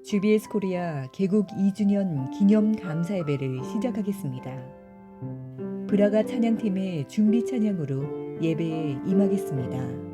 GBS 코리아 개국 2주년 기념 감사 예배를 시작하겠습니다. 브라가 찬양팀의 준비 찬양으로 예배에 임하겠습니다.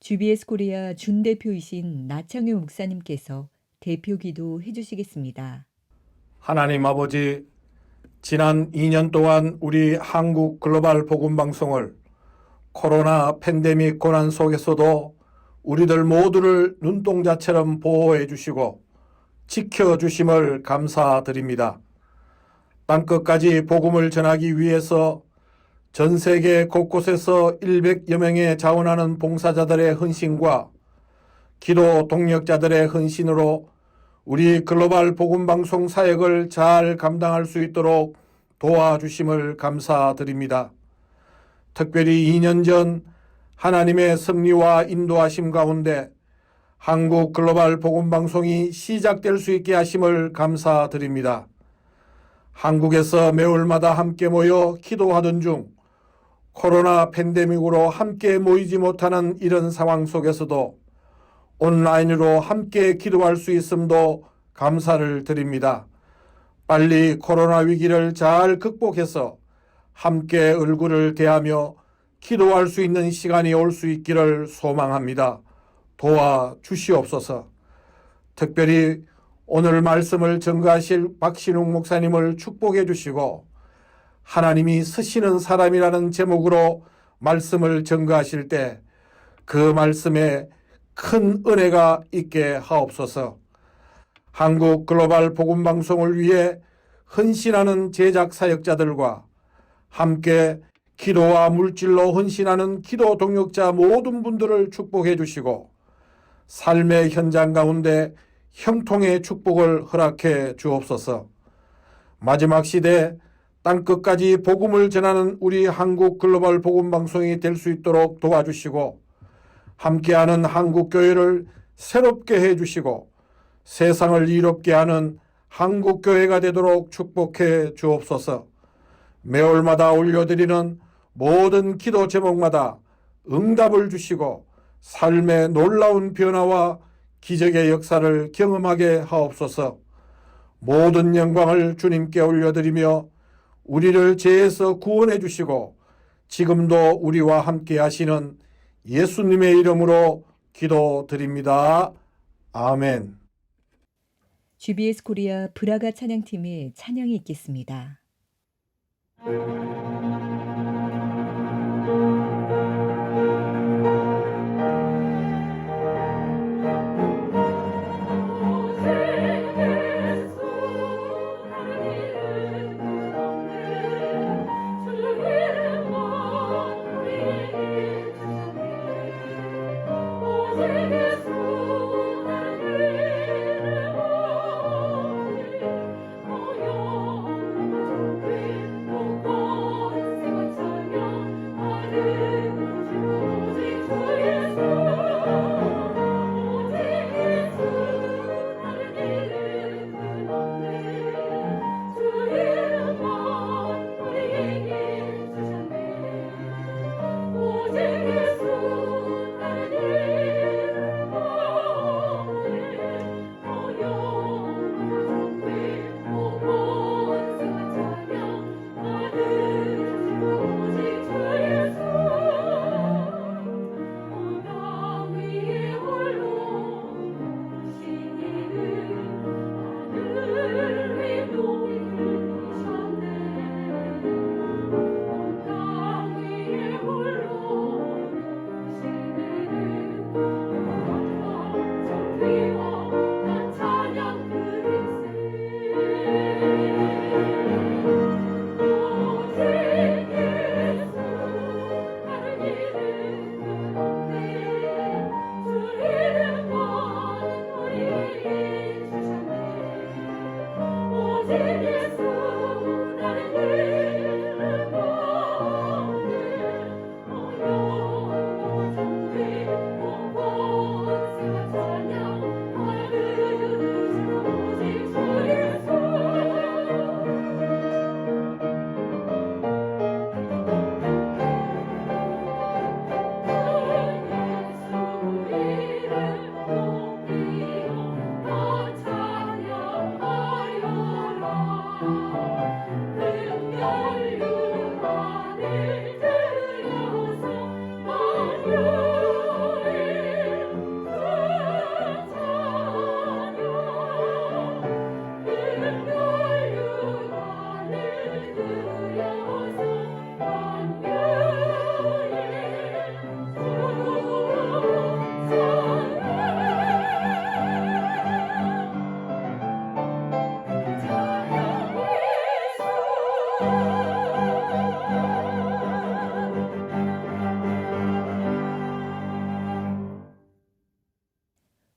GBS 코리아 준대표이신 나창효 목사님께서 대표 기도 해주시겠습니다. 하나님 아버지, 지난 2년 동안 우리 한국 글로벌 복음방송을 코로나 팬데믹 고난 속에서도 우리들 모두를 눈동자처럼 보호해 주시고 지켜주심을 감사드립니다. 땅끝까지 복음을 전하기 위해서 전 세계 곳곳에서 100여 명의 자원하는 봉사자들의 헌신과 기도 동력자들의 헌신으로 우리 글로벌 복음방송 사역을 잘 감당할 수 있도록 도와주심을 감사드립니다. 특별히 2년 전 하나님의 섭리와 인도하심 가운데 한국 글로벌 복음방송이 시작될 수 있게 하심을 감사드립니다. 한국에서 매월마다 함께 모여 기도하던 중 코로나 팬데믹으로 함께 모이지 못하는 이런 상황 속에서도 온라인으로 함께 기도할 수 있음도 감사를 드립니다. 빨리 코로나 위기를 잘 극복해서 함께 얼굴을 대하며 기도할 수 있는 시간이 올 수 있기를 소망합니다. 도와주시옵소서. 특별히 오늘 말씀을 전가하실 박신웅 목사님을 축복해 주시고 하나님이 쓰시는 사람이라는 제목으로 말씀을 전가하실 때 그 말씀에 큰 은혜가 있게 하옵소서. 한국 글로벌 복음방송을 위해 헌신하는 제작 사역자들과 함께 기도와 물질로 헌신하는 기도 동역자 모든 분들을 축복해 주시고 삶의 현장 가운데 형통의 축복을 허락해 주옵소서. 마지막 시대 땅끝까지 복음을 전하는 우리 한국 글로벌 복음 방송이 될 수 있도록 도와주시고 함께하는 한국 교회를 새롭게 해주시고 세상을 이롭게 하는 한국 교회가 되도록 축복해 주옵소서. 매월마다 올려드리는 모든 기도 제목마다 응답을 주시고 삶의 놀라운 변화와 기적의 역사를 경험하게 하옵소서. 모든 영광을 주님께 올려드리며 우리를 죄에서 구원해 주시고 지금도 우리와 함께 하시는 예수님의 이름으로 기도드립니다. 아멘. GBS 코리아 브라가 찬양팀의 찬양이 있겠습니다.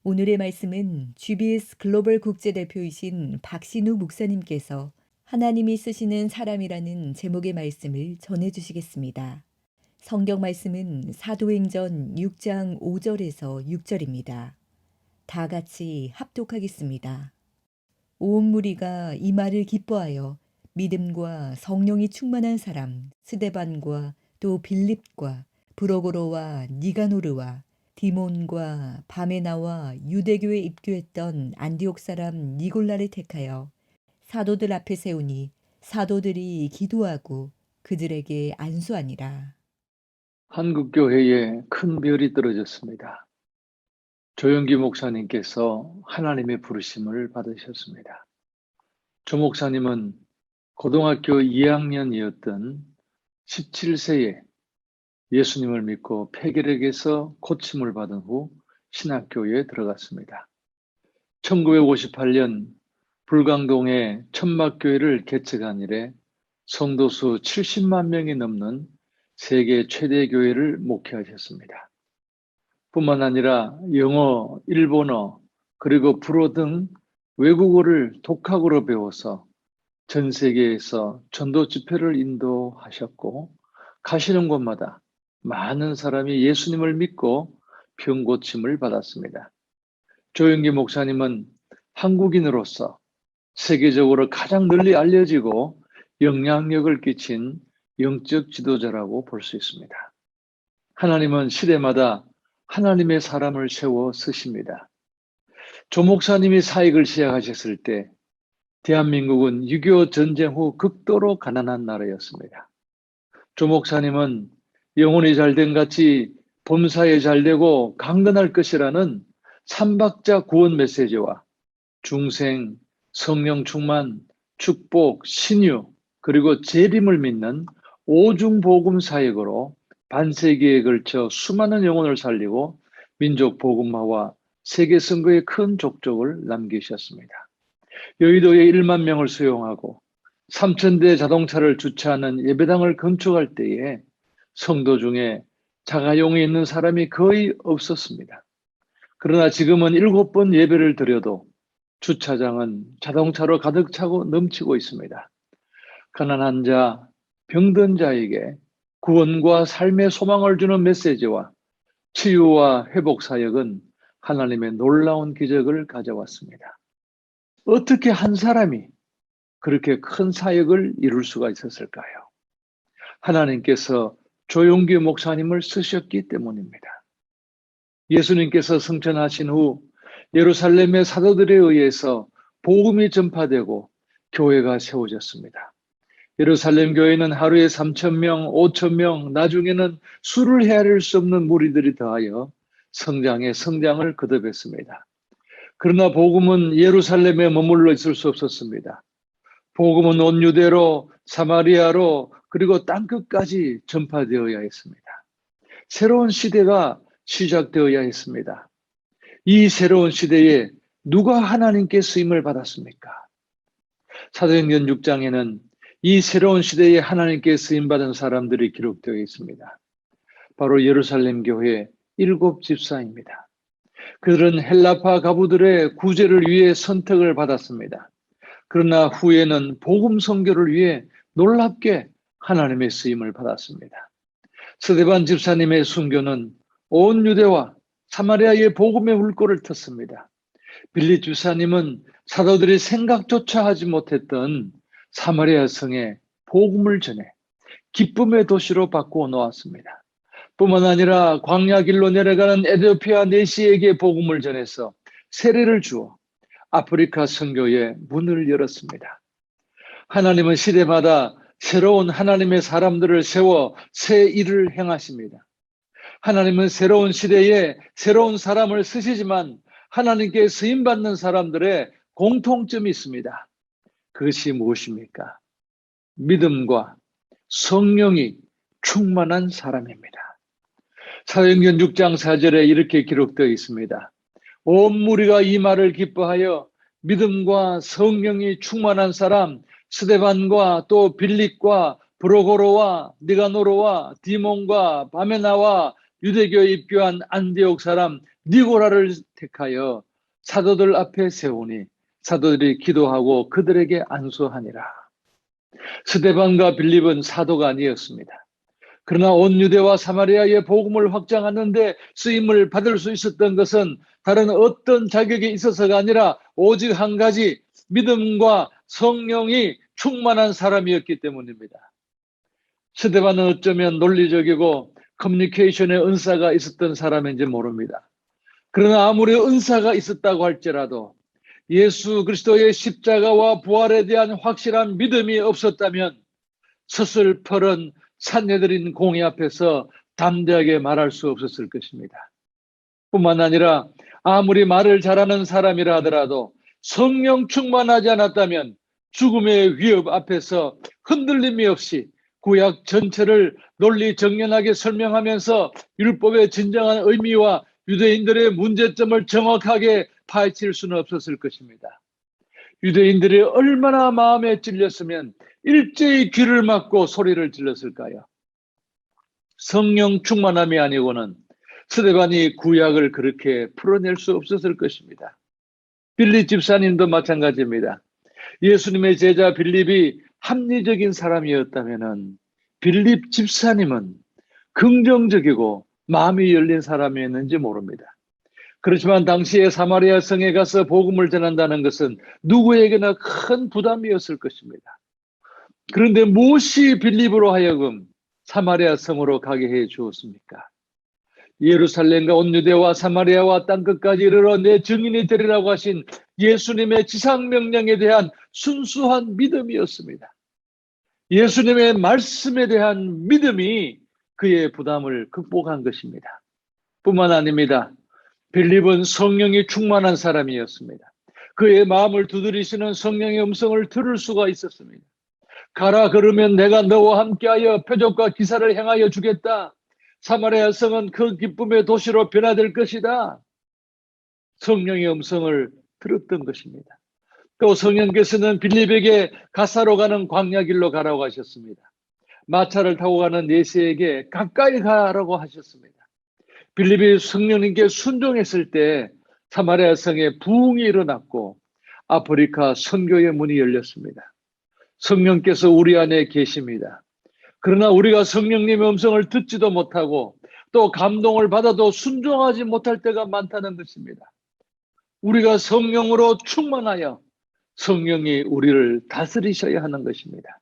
오늘의 말씀은 GBS 글로벌 국제대표이신 박신우 목사님께서 하나님이 쓰시는 사람이라는 제목의 말씀을 전해주시겠습니다. 성경 말씀은 사도행전 6장 5절에서 6절입니다. 다 같이 합독하겠습니다. 온 무리가 이 말을 기뻐하여 믿음과 성령이 충만한 사람 스데반과 또 빌립과 브로고로와 니가노르와 디몬과 바메나와 유대교에 입교했던 안디옥 사람 니골라를 택하여 사도들 앞에 세우니 사도들이 기도하고 그들에게 안수하니라. 한국교회에 큰 별이 떨어졌습니다. 조영기 목사님께서 하나님의 부르심을 받으셨습니다. 조 목사님은 고등학교 2학년이었던 17세에 예수님을 믿고 폐결핵에서 고침을 받은 후 신학교에 들어갔습니다. 1958년 불광동에 천막교회를 개척한 이래 성도수 70만 명이 넘는 세계 최대 교회를 목회하셨습니다. 뿐만 아니라 영어, 일본어, 그리고 불어 등 외국어를 독학으로 배워서 전 세계에서 전도 집회를 인도하셨고 가시는 곳마다 많은 사람이 예수님을 믿고 병 고침을 받았습니다. 조영기 목사님은 한국인으로서 세계적으로 가장 널리 알려지고 영향력을 끼친 영적 지도자라고 볼 수 있습니다. 하나님은 시대마다 하나님의 사람을 세워 쓰십니다. 조 목사님이 사역을 시작하셨을 때 대한민국은 6.25 전쟁 후 극도로 가난한 나라였습니다. 조 목사님은 영혼이 잘된 같이 범사에 잘되고 강건할 것이라는 삼박자 구원 메시지와 중생, 성령 충만, 축복, 신유, 그리고 재림을 믿는 오중복음 사역으로 반세기에 걸쳐 수많은 영혼을 살리고 민족 복음화와 세계 선거에 큰 족적을 남기셨습니다. 여의도에 1만 명을 수용하고 3,000대 자동차를 주차하는 예배당을 건축할 때에 성도 중에 자가용이 있는 사람이 거의 없었습니다. 그러나 지금은 7번 예배를 드려도 주차장은 자동차로 가득 차고 넘치고 있습니다. 가난한 자, 병든 자에게 구원과 삶의 소망을 주는 메시지와 치유와 회복 사역은 하나님의 놀라운 기적을 가져왔습니다. 어떻게 한 사람이 그렇게 큰 사역을 이룰 수가 있었을까요? 하나님께서 조용기 목사님을 쓰셨기 때문입니다. 예수님께서 승천하신 후 예루살렘의 사도들에 의해서 복음이 전파되고 교회가 세워졌습니다. 예루살렘 교회는 하루에 3,000명, 5,000명, 나중에는 수를 헤아릴 수 없는 무리들이 더하여 성장에 성장을 거듭했습니다. 그러나 복음은 예루살렘에 머물러 있을 수 없었습니다. 복음은 온 유대로, 사마리아로, 그리고 땅끝까지 전파되어야 했습니다. 새로운 시대가 시작되어야 했습니다. 이 새로운 시대에 누가 하나님께 쓰임을 받았습니까? 사도행전 6장에는 이 새로운 시대에 하나님께 쓰임받은 사람들이 기록되어 있습니다. 바로 예루살렘 교회 7 집사입니다. 그들은 헬라파 가부들의 구제를 위해 선택을 받았습니다. 그러나 후에는 복음 선교를 위해 놀랍게 하나님의 쓰임을 받았습니다. 스데반 집사님의 순교는 온 유대와 사마리아의 복음의 물꼬를 텄습니다. 빌립 집사님은 사도들이 생각조차 하지 못했던 사마리아 성에 복음을 전해 기쁨의 도시로 바꾸어 놓았습니다. 뿐만 아니라 광야 길로 내려가는 에티오피아 내시에게 복음을 전해서 세례를 주어 아프리카 선교의 문을 열었습니다. 하나님은 시대마다 새로운 하나님의 사람들을 세워 새 일을 행하십니다. 하나님은 새로운 시대에 새로운 사람을 쓰시지만 하나님께 쓰임받는 사람들의 공통점이 있습니다. 그것이 무엇입니까? 믿음과 성령이 충만한 사람입니다. 사도행전 6장 4절에 이렇게 기록되어 있습니다. 온 무리가 이 말을 기뻐하여 믿음과 성령이 충만한 사람 스데반과 또 빌립과 브로고로와 니가노로와 디몬과 바메나와 유대교에 입교한 안디옥 사람 니고라를 택하여 사도들 앞에 세우니 사도들이 기도하고 그들에게 안수하니라. 스데반과 빌립은 사도가 아니었습니다. 그러나 온 유대와 사마리아의 복음을 확장하는데 쓰임을 받을 수 있었던 것은 다른 어떤 자격이 있어서가 아니라 오직 한 가지 믿음과 성령이 충만한 사람이었기 때문입니다. 스데반은 어쩌면 논리적이고 커뮤니케이션의 은사가 있었던 사람인지 모릅니다. 그러나 아무리 은사가 있었다고 할지라도 예수 그리스도의 십자가와 부활에 대한 확실한 믿음이 없었다면 서슬퍼런 산녀들인 공의 앞에서 담대하게 말할 수 없었을 것입니다. 뿐만 아니라 아무리 말을 잘하는 사람이라 하더라도 성령 충만하지 않았다면 죽음의 위협 앞에서 흔들림이 없이 구약 전체를 논리 정연하게 설명하면서 율법의 진정한 의미와 유대인들의 문제점을 정확하게 파헤칠 수는 없었을 것입니다. 유대인들이 얼마나 마음에 찔렸으면 일제히 귀를 막고 소리를 질렀을까요? 성령 충만함이 아니고는 스데반이 구약을 그렇게 풀어낼 수 없었을 것입니다. 빌립 집사님도 마찬가지입니다. 예수님의 제자 빌립이 합리적인 사람이었다면 빌립 집사님은 긍정적이고 마음이 열린 사람이었는지 모릅니다. 그렇지만 당시에 사마리아 성에 가서 복음을 전한다는 것은 누구에게나 큰 부담이었을 것입니다. 그런데 무엇이 빌립으로 하여금 사마리아 성으로 가게 해 주었습니까? 예루살렘과 온 유대와 사마리아와 땅끝까지 이르러 내 증인이 되리라고 하신 예수님의 지상명령에 대한 순수한 믿음이었습니다. 예수님의 말씀에 대한 믿음이 그의 부담을 극복한 것입니다. 뿐만 아닙니다. 빌립은 성령이 충만한 사람이었습니다. 그의 마음을 두드리시는 성령의 음성을 들을 수가 있었습니다. 가라, 그러면 내가 너와 함께하여 표적과 기사를 행하여 주겠다. 사마리아 성은 그 기쁨의 도시로 변화될 것이다. 성령의 음성을 들었던 것입니다. 또 성령께서는 빌립에게 가사로 가는 광야길로 가라고 하셨습니다. 마차를 타고 가는 네세에게 가까이 가라고 하셨습니다. 빌립이 성령님께 순종했을 때 사마리아 성에 부흥이 일어났고 아프리카 선교의 문이 열렸습니다. 성령께서 우리 안에 계십니다. 그러나 우리가 성령님의 음성을 듣지도 못하고 또 감동을 받아도 순종하지 못할 때가 많다는 것입니다. 우리가 성령으로 충만하여 성령이 우리를 다스리셔야 하는 것입니다.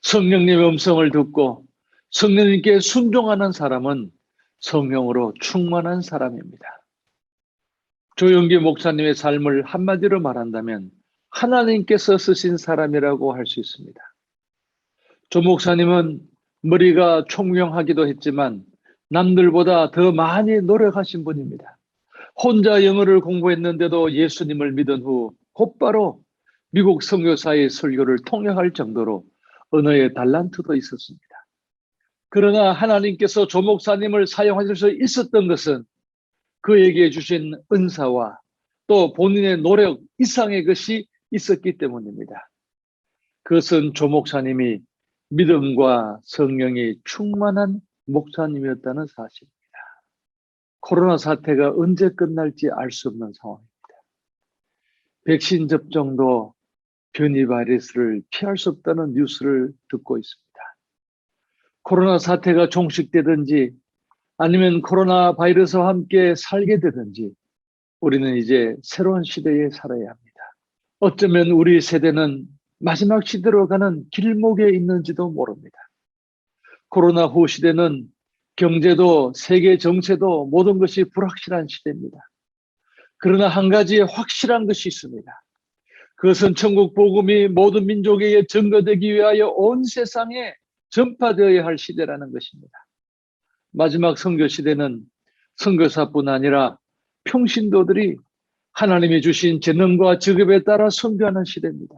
성령님의 음성을 듣고 성령님께 순종하는 사람은 성령으로 충만한 사람입니다. 조용기 목사님의 삶을 한마디로 말한다면 하나님께서 쓰신 사람이라고 할 수 있습니다. 조 목사님은 머리가 총명하기도 했지만 남들보다 더 많이 노력하신 분입니다. 혼자 영어를 공부했는데도 예수님을 믿은 후 곧바로 미국 선교사의 설교를 통역할 정도로 언어의 달란트도 있었습니다. 그러나 하나님께서 조 목사님을 사용하실 수 있었던 것은 그에게 주신 은사와 또 본인의 노력 이상의 것이 있었기 때문입니다. 그것은 조 목사님이 믿음과 성령이 충만한 목사님이었다는 사실입니다. 코로나 사태가 언제 끝날지 알 수 없는 상황입니다. 백신 접종도 변이 바이러스를 피할 수 없다는 뉴스를 듣고 있습니다. 코로나 사태가 종식되든지 아니면 코로나 바이러스와 함께 살게 되든지 우리는 이제 새로운 시대에 살아야 합니다. 어쩌면 우리 세대는 마지막 시대로 가는 길목에 있는지도 모릅니다. 코로나 후 시대는 경제도 세계 정세도 모든 것이 불확실한 시대입니다. 그러나 한 가지 확실한 것이 있습니다. 그것은 천국 복음이 모든 민족에게 전거되기 위하여 온 세상에 전파되어야 할 시대라는 것입니다. 마지막 선교 시대는 선교사뿐 아니라 평신도들이 하나님이 주신 재능과 직업에 따라 선교하는 시대입니다.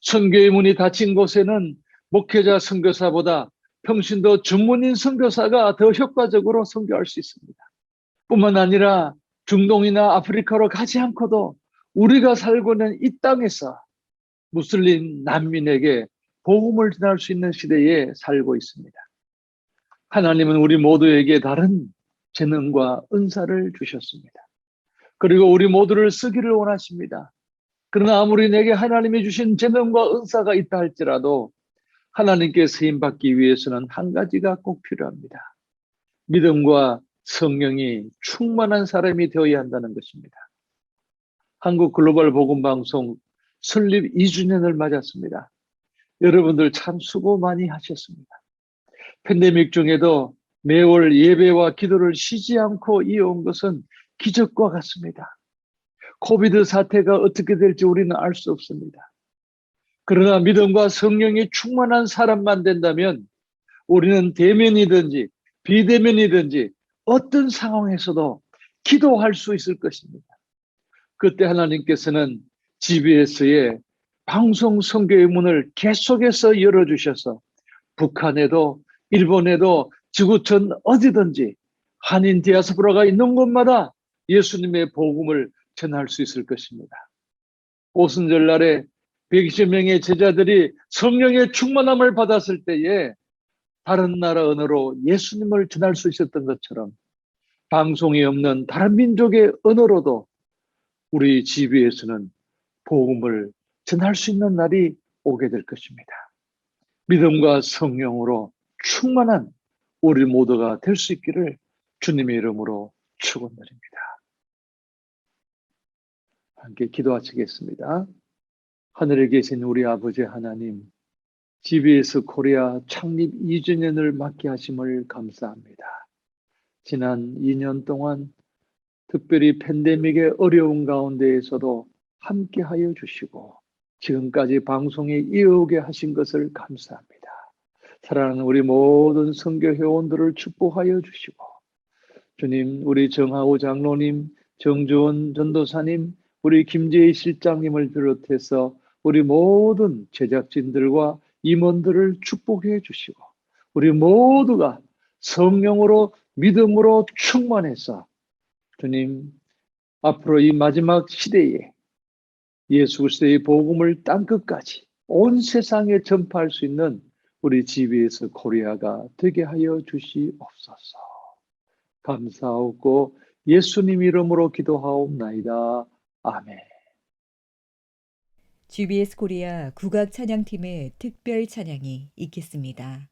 선교의 문이 닫힌 곳에는 목회자 선교사보다 평신도 전문인 선교사가 더 효과적으로 선교할 수 있습니다. 뿐만 아니라 중동이나 아프리카로 가지 않고도 우리가 살고 있는 이 땅에서 무슬림 난민에게 복음을 전할 수 있는 시대에 살고 있습니다. 하나님은 우리 모두에게 다른 재능과 은사를 주셨습니다. 그리고 우리 모두를 쓰기를 원하십니다. 그러나 아무리 내게 하나님이 주신 재능과 은사가 있다 할지라도 하나님께 쓰임받기 위해서는 한 가지가 꼭 필요합니다. 믿음과 성령이 충만한 사람이 되어야 한다는 것입니다. 한국 글로벌 복음방송 설립 2주년을 맞았습니다. 여러분들 참 수고 많이 하셨습니다. 팬데믹 중에도 매월 예배와 기도를 쉬지 않고 이어온 것은 기적과 같습니다. 코비드 사태가 어떻게 될지 우리는 알 수 없습니다. 그러나 믿음과 성령이 충만한 사람만 된다면 우리는 대면이든지 비대면이든지 어떤 상황에서도 기도할 수 있을 것입니다. 그때 하나님께서는 GBS의 방송 선교의 문을 계속해서 열어주셔서 북한에도 일본에도 지구촌 어디든지 한인 디아스포라가 있는 곳마다 예수님의 복음을 전할 수 있을 것입니다. 오순절날에 120명의 제자들이 성령의 충만함을 받았을 때에 다른 나라 언어로 예수님을 전할 수 있었던 것처럼 방송이 없는 다른 민족의 언어로도 우리 GBS는 복음을 전할 수 있는 날이 오게 될 것입니다. 믿음과 성령으로 충만한 우리 모두가 될 수 있기를 주님의 이름으로 축원드립니다. 함께 기도하시겠습니다. 하늘에 계신 우리 아버지 하나님, GBS 코리아 창립 2주년을 맞게 하심을 감사합니다. 지난 2년 동안 특별히 팬데믹의 어려운 가운데에서도 함께하여 주시고 지금까지 방송에 이어오게 하신 것을 감사합니다. 사랑하는 우리 모든 선교 회원들을 축복하여 주시고 주님, 우리 정하우 장로님, 정주원 전도사님, 우리 김재희 실장님을 비롯해서 우리 모든 제작진들과 임원들을 축복해 주시고 우리 모두가 성령으로 믿음으로 충만해서 주님, 앞으로 이 마지막 시대에 예수 그리스도의 복음을 땅끝까지 온 세상에 전파할 수 있는 우리 GBS 코리아가 되게 하여 주시옵소서. 감사하고 예수님 이름으로 기도하옵나이다. 아멘. GBS 코리아 국악 찬양팀의 특별 찬양이 있겠습니다.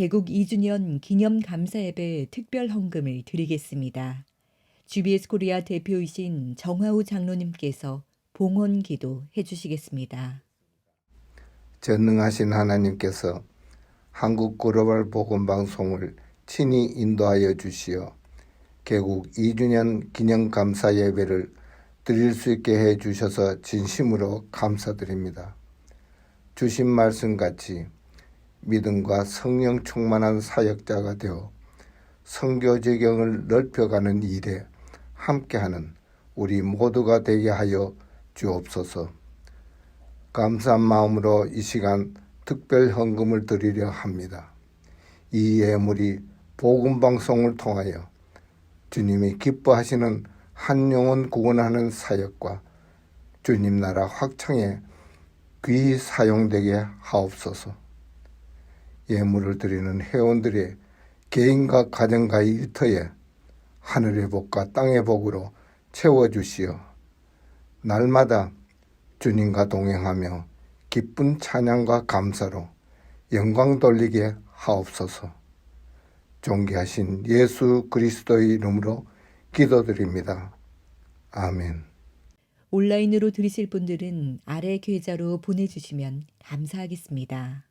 개국 2주년 기념 감사예배 특별 헌금을 드리겠습니다. GBS 코리아 대표이신 정하우 장로님께서 봉헌 기도 해주시겠습니다. 전능하신 하나님께서 한국 글로벌 복음 방송을 친히 인도하여 주시어 개국 2주년 기념 감사 예배를 드릴 수 있게 해 주셔서 진심으로 감사드립니다. 주신 말씀같이 믿음과 성령 충만한 사역자가 되어 선교 지경을 넓혀가는 일에 함께하는 우리 모두가 되게 하여 주옵소서. 감사한 마음으로 이 시간 특별 헌금을 드리려 합니다. 이 예물이 복음 방송을 통하여 주님이 기뻐하시는 한 영혼 구원하는 사역과 주님 나라 확장에 귀히 사용되게 하옵소서. 예물을 드리는 회원들의 개인과 가정과의 일터에 하늘의 복과 땅의 복으로 채워주시어 날마다 주님과 동행하며 기쁜 찬양과 감사로 영광 돌리게 하옵소서. 존귀하신 예수 그리스도의 이름으로 기도드립니다. 아멘. 온라인으로 들으실 분들은 아래 계좌로 보내주시면 감사하겠습니다.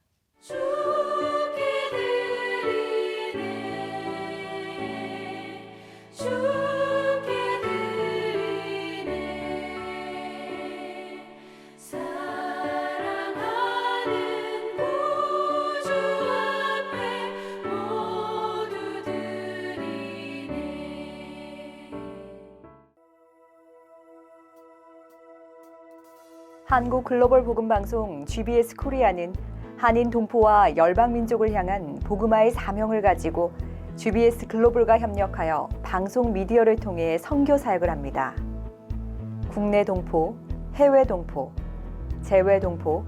한국 글로벌 복음 방송 GBS 코리아는 한인 동포와 열방 민족을 향한 복음화의 사명을 가지고 GBS 글로벌과 협력하여 방송 미디어를 통해 선교 사역을 합니다. 국내 동포, 해외 동포, 재외 동포,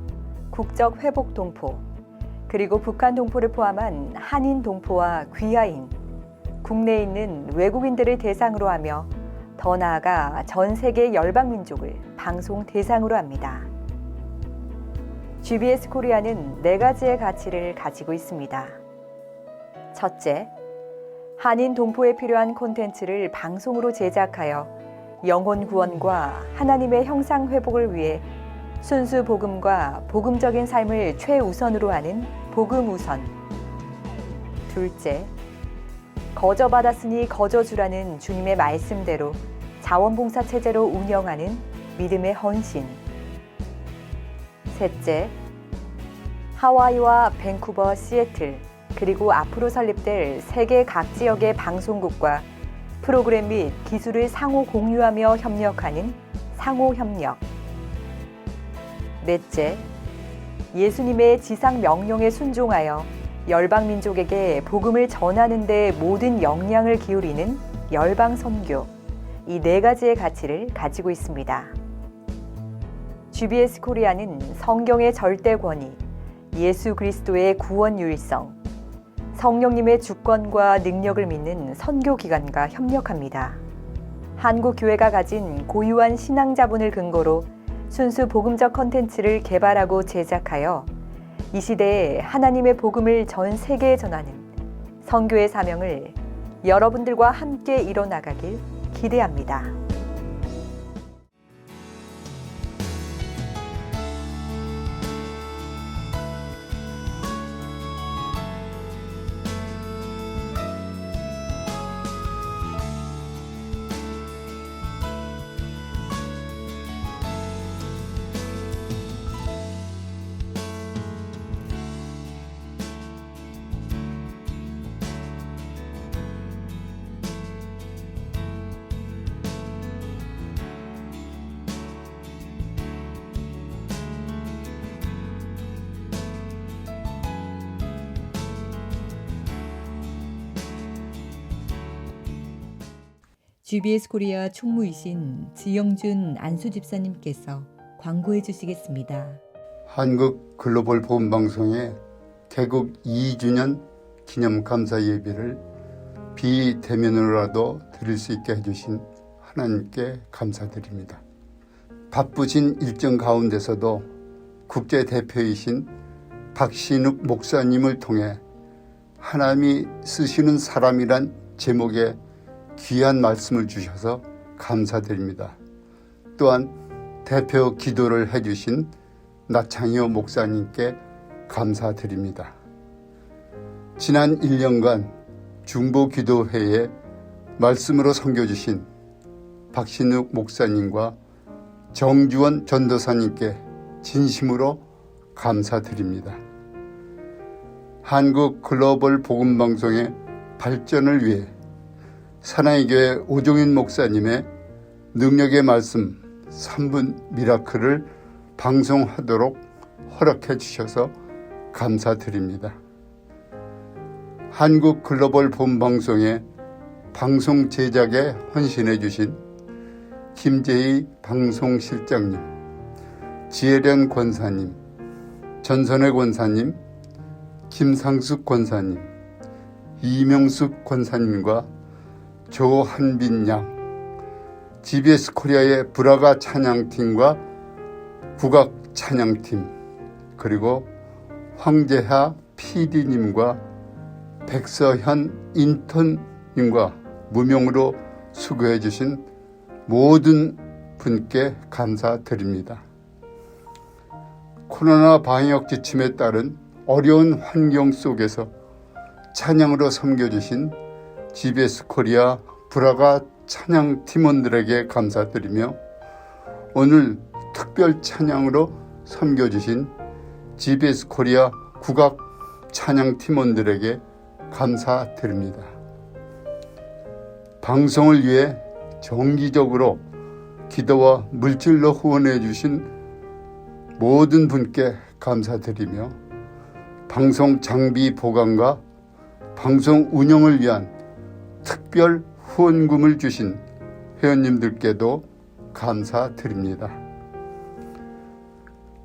국적 회복 동포, 그리고 북한 동포를 포함한 한인 동포와 귀하인, 국내에 있는 외국인들을 대상으로 하며 더 나아가 전 세계 열방 민족을 방송 대상으로 합니다. GBS 코리아는 4가지의 가치를 가지고 있습니다. 첫째, 한인 동포에 필요한 콘텐츠를 방송으로 제작하여 영혼 구원과 하나님의 형상 회복을 위해 순수 복음과 복음적인 삶을 최우선으로 하는 복음 우선. 둘째, 거저받았으니 거저주라는 주님의 말씀대로 자원봉사 체제로 운영하는 믿음의 헌신. 셋째, 하와이와 밴쿠버, 시애틀, 그리고 앞으로 설립될 세계 각 지역의 방송국과 프로그램 및 기술을 상호 공유하며 협력하는 상호협력. 넷째, 예수님의 지상 명령에 순종하여 열방 민족에게 복음을 전하는 데 모든 역량을 기울이는 열방 선교. 이 4가지의 가치를 가지고 있습니다. GBS 코리아는 성경의 절대 권위, 예수 그리스도의 구원 유일성, 성령님의 주권과 능력을 믿는 선교기관과 협력합니다. 한국 교회가 가진 고유한 신앙 자본을 근거로 순수 복음적 컨텐츠를 개발하고 제작하여 이 시대에 하나님의 복음을 전 세계에 전하는 선교의 사명을 여러분들과 함께 이뤄나가길 기대합니다. GBS 코리아 총무이신 지영준 안수 집사님께서 광고해 주시겠습니다. 한국 글로벌 복음 방송의 개국 2주년 기념 감사 예배를 비대면으로라도 드릴 수 있게 해주신 하나님께 감사드립니다. 바쁘신 일정 가운데서도 국제 대표이신 박신욱 목사님을 통해 하나님이 쓰시는 사람이란 제목의 귀한 말씀을 주셔서 감사드립니다. 또한 대표 기도를 해주신 나창효 목사님께 감사드립니다. 지난 1년간 중보기도회에 말씀으로 섬겨주신 박신욱 목사님과 정주원 전도사님께 진심으로 감사드립니다. 한국 글로벌 복음방송의 발전을 위해 사랑의교회 오종인 목사님의 능력의 말씀 3분 미라클을 방송하도록 허락해 주셔서 감사드립니다. 한국 글로벌 복음방송의 방송 제작에 헌신해 주신 김재희 방송실장님, 지혜련 권사님, 전선혜 권사님, 김상숙 권사님, 이명숙 권사님과 조한빈 양, GBS 코리아의 브라가 찬양팀과 국악 찬양팀, 그리고 황재하 PD님과 백서현 인턴님과 무명으로 수고해 주신 모든 분께 감사드립니다. 코로나 방역 지침에 따른 어려운 환경 속에서 찬양으로 섬겨주신 GBS 코리아 브라가 찬양 팀원들에게 감사드리며 오늘 특별 찬양으로 섬겨주신 GBS 코리아 국악 찬양 팀원들에게 감사드립니다. 방송을 위해 정기적으로 기도와 물질로 후원해 주신 모든 분께 감사드리며 방송 장비 보관과 방송 운영을 위한 특별 후원금을 주신 회원님들께도 감사드립니다.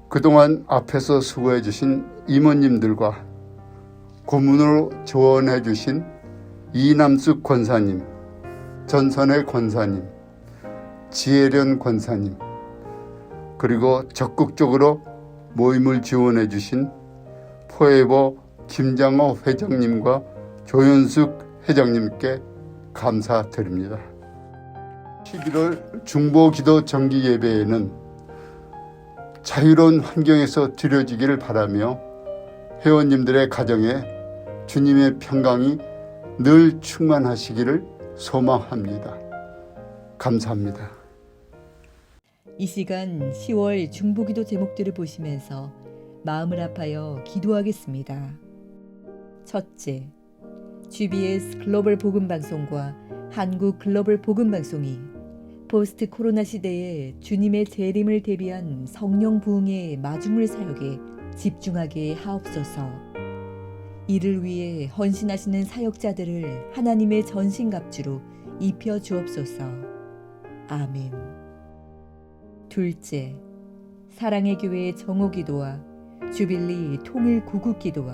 그동안 앞에서 수고해 주신 임원님들과 고문으로 조언해 주신 이남숙 권사님, 전선혜 권사님, 지혜련 권사님, 그리고 적극적으로 모임을 지원해 주신 포에버 김장호 회장님과 조현숙 회장님께 감사드립니다. 11월 중보기도 정기예배에는 자유로운 환경에서 드려지기를 바라며 회원님들의 가정에 주님의 평강이 늘 충만하시기를 소망합니다. 감사합니다. 이 시간 10월 중보기도 제목들을 보시면서 마음을 아파요 기도하겠습니다. 첫째, GBS 글로벌 복음방송과 한국 글로벌 복음방송이 포스트 코로나 시대에 주님의 재림을 대비한 성령 부흥의 마중물 사역에 집중하게 하옵소서. 이를 위해 헌신하시는 사역자들을 하나님의 전신갑주로 입혀 주옵소서. 아멘. 둘째, 사랑의 교회 정오기도와 주빌리 통일 구국기도와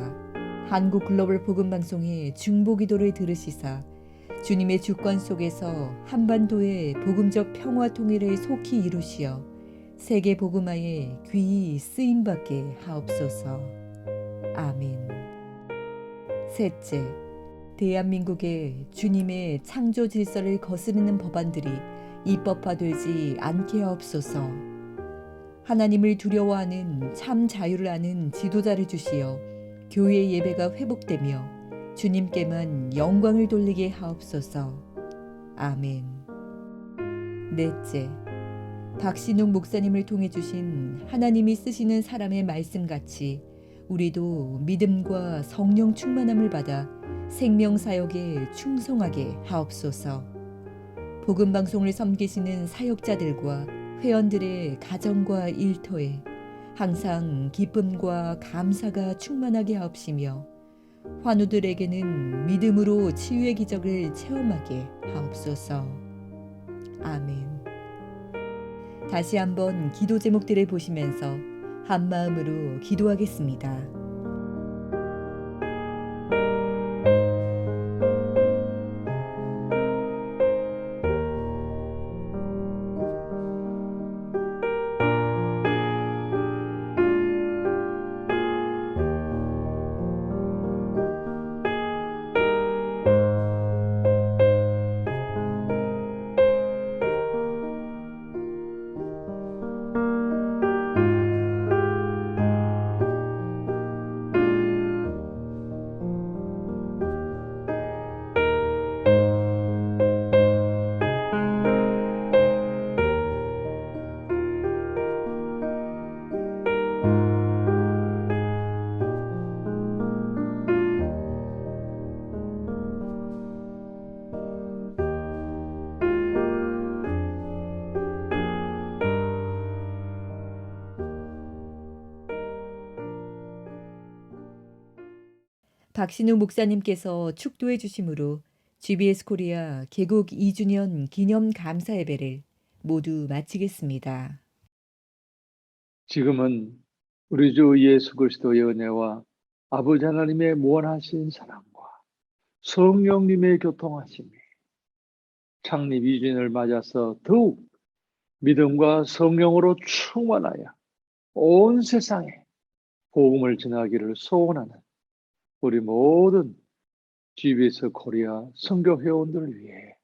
한국 글로벌 복음방송의 중보기도를 들으시사 주님의 주권 속에서 한반도의 복음적 평화 통일을 속히 이루시어 세계 복음화에 귀히 쓰임받게 하옵소서. 아멘. 셋째, 대한민국의 주님의 창조 질서를 거스르는 법안들이 입법화되지 않게 하옵소서. 하나님을 두려워하는 참 자유를 아는 지도자를 주시어 교회 예배가 회복되며 주님께만 영광을 돌리게 하옵소서. 아멘. 넷째, 박신욱 목사님을 통해 주신 하나님이 쓰시는 사람의 말씀같이 우리도 믿음과 성령 충만함을 받아 생명사역에 충성하게 하옵소서. 복음방송을 섬기시는 사역자들과 회원들의 가정과 일터에 항상 기쁨과 감사가 충만하게 하옵시며 환우들에게는 믿음으로 치유의 기적을 체험하게 하옵소서. 아멘. 다시 한번 기도 제목들을 보시면서 한 마음으로 기도하겠습니다. 박신우 목사님께서 축도해 주심으로 GBS 코리아 개국 2주년 기념 감사 예배를 모두 마치겠습니다. 지금은 우리 주 예수 그리스도의 은혜와 아버지 하나님의 무한하신 사랑과 성령님의 교통하심이 창립 2주년을 맞아서 더욱 믿음과 성령으로 충만하여 온 세상에 복음을 전하기를 소원하는 우리 모든 GBS 코리아 선교 회원들을 위해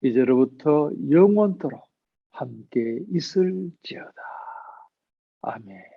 이제로부터 영원토록 함께 있을지어다. 아멘.